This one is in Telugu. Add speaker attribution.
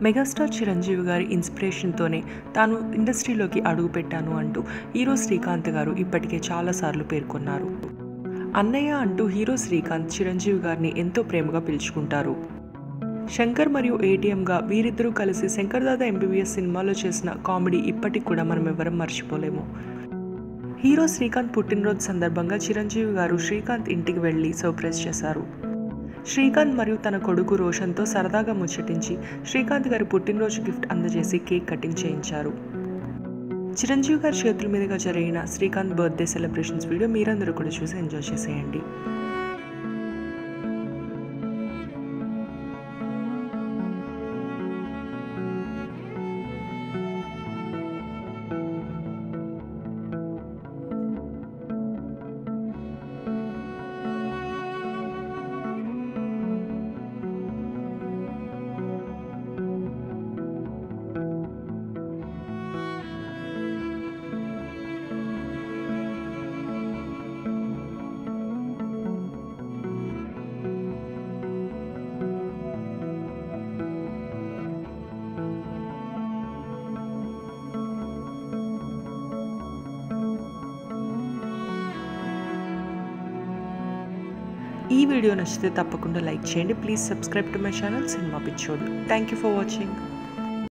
Speaker 1: మెగాస్టార్ చిరంజీవి గారి ఇన్స్పిరేషన్తోనే తాను ఇండస్ట్రీలోకి అడుగుపెట్టాను అంటూ హీరో శ్రీకాంత్ గారు ఇప్పటికే చాలాసార్లు పేర్కొన్నారు. అన్నయ్య అంటూ హీరో శ్రీకాంత్ చిరంజీవి గారిని ఎంతో ప్రేమగా పిలుచుకుంటారు. శంకర్ మరియు ఏటీఎంగా వీరిద్దరూ కలిసి శంకర్ దాదా ఎంబీబీఎస్ సినిమాలో చేసిన కామెడీ ఇప్పటికి కూడా మనం ఎవరం మర్చిపోలేము. హీరో శ్రీకాంత్ పుట్టినరోజు సందర్భంగా చిరంజీవి గారు శ్రీకాంత్ ఇంటికి వెళ్ళి సర్ప్రైజ్ చేశారు. శ్రీకాంత్ మరియు తన కొడుకు రోషన్తో సరదాగా ముచ్చటించి శ్రీకాంత్ గారి పుట్టినరోజు గిఫ్ట్ అందజేసి కేక్ కటింగ్ చేయించారు. చిరంజీవి గారి చేతుల మీదుగా జరిగిన శ్రీకాంత్ బర్త్డే సెలబ్రేషన్స్ వీడియో మీరందరూ కూడా చూసి ఎంజాయ్ చేసేయండి. ఈ వీడియో నచ్చితే తప్పకుండా లైక్ చేయండి. Please subscribe to my channel cinema Pichodu. Thank you for watching.